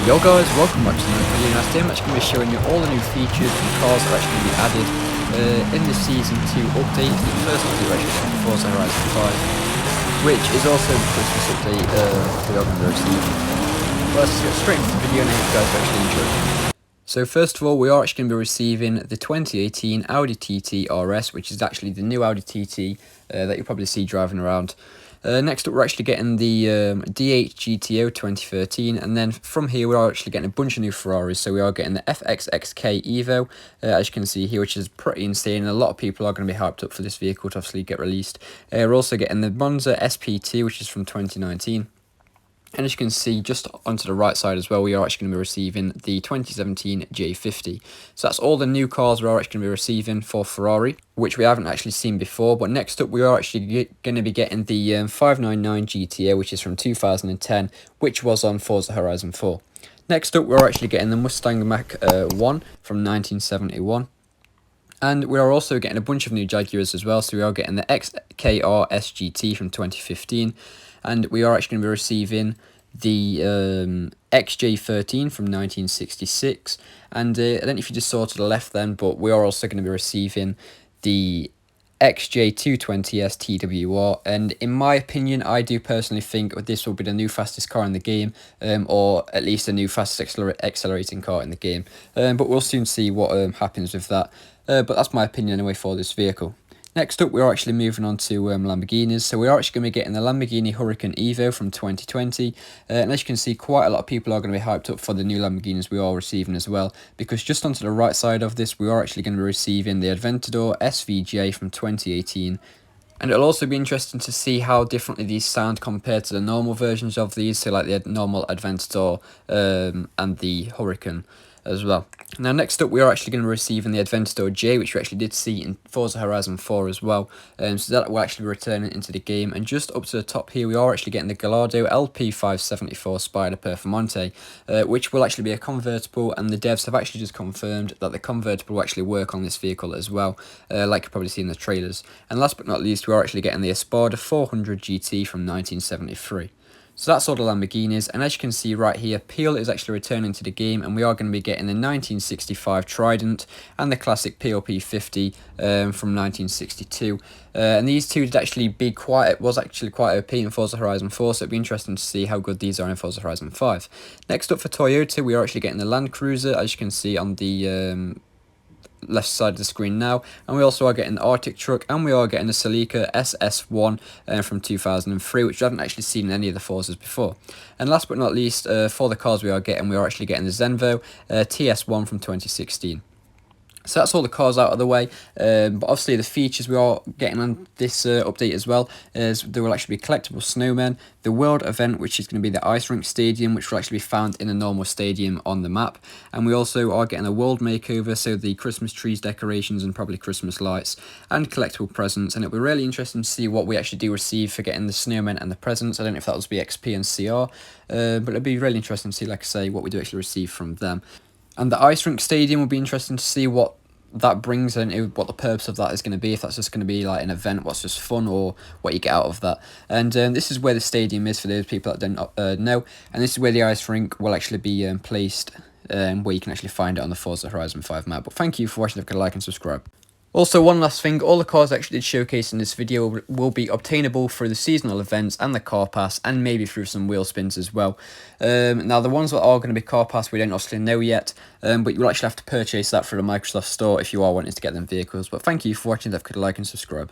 Yo guys, welcome back to another video. Now today I'm actually going to be showing you all the new features and cars that are actually going to be added in the Season 2 update. The first update we're actually getting Forza Horizon 5, which is also the Christmas update we are going to receive. Well, let's get straight into the video and I hope you guys actually enjoy it. So first of all, we are actually going to be receiving the 2018 Audi Tt Rs, which is actually the new Audi TT that you'll probably see driving around. Next up, we're actually getting the D8 GTO 2013, and then from here we are actually getting a bunch of new Ferraris. So we are getting the FXXK Evo, as you can see here, which is pretty insane. A lot of people are going to be hyped up for this vehicle to obviously get released. We're also getting the Monza SP2, which is from 2019. And as you can see, just onto the right side as well, we are actually going to be receiving the 2017 J50. So that's all the new cars we are actually going to be receiving for Ferrari, which we haven't actually seen before. But next up, we are actually going to be getting the 599 GTO, which is from 2010, which was on Forza Horizon 4. Next up, we're actually getting the Mustang Mach-1 from 1971. And we are also getting a bunch of new Jaguars as well. So we are getting the XKR SGT from 2015. And we are actually going to be receiving the XJ13 from 1966. And I don't know if you just saw to the left then, but we are also going to be receiving the XJ220S TWR. And in my opinion, I do personally think this will be the new fastest car in the game, or at least the new fastest accelerating car in the game. But we'll soon see what happens with that. But that's my opinion anyway for this vehicle. Next up, we are actually moving on to Lamborghinis. So we are actually going to be getting the Lamborghini Huracan Evo from 2020. And as you can see, quite a lot of people are going to be hyped up for the new Lamborghinis we are receiving as well. Because just onto the right side of this, we are actually going to be receiving the Aventador Svga from 2018. And it'll also be interesting to see how differently these sound compared to the normal versions of these. So like the normal Aventador and the Huracan as well. Now next up, we are actually going to be receiving the Aventador J, which we actually did see in Forza Horizon 4 as well. So that will actually be returning into the game. And just up to the top here, we are actually getting the Gallardo LP574 Spyder Performante, which will actually be a convertible, and the devs have actually just confirmed that the convertible will actually work on this vehicle as well, like you've probably seen in the trailers. And last but not least, we are actually getting the Espada 400 GT from 1973. So that's all the Lamborghinis, and as you can see right here, Peel is actually returning to the game, and we are going to be getting the 1965 Trident and the classic PLP 50 from 1962. And these two was actually quite OP in Forza Horizon 4, so it'd be interesting to see how good these are in Forza Horizon 5. Next up for Toyota, we are actually getting the Land Cruiser, as you can see on the left side of the screen now, and we also are getting the Arctic truck, and we are getting the Celica SS1 from 2003, which we haven't actually seen in any of the Forzas before. And last but not least, for the cars we are actually getting the Zenvo TS1 from 2016. So that's all the cars out of the way, but obviously the features we are getting on this update as well is there will actually be collectible snowmen, the world event, which is going to be the ice rink stadium, which will actually be found in a normal stadium on the map, and we also are getting a world makeover, so the Christmas trees decorations and probably Christmas lights and collectible presents. And it'll be really interesting to see what we actually do receive for getting the snowmen and the presents. I don't know if that will be XP and CR, but it'll be really interesting to see, like I say, what we do actually receive from them. And the ice rink stadium will be interesting to see what that brings and what the purpose of that is going to be, if that's just going to be like an event, what's just fun, or what you get out of that. And this is where the stadium is for those people that don't know, and this is where the ice rink will actually be placed, where you can actually find it on the Forza Horizon 5 map. But thank you for watching. Don't forget to like and subscribe. Also, one last thing, all the cars I actually did showcase in this video will be obtainable through the seasonal events and the car pass, and maybe through some wheel spins as well. Now, the ones that are going to be car pass, we don't obviously know yet, but you'll actually have to purchase that through the Microsoft Store if you are wanting to get them vehicles. But thank you for watching. Don't forget to like and subscribe.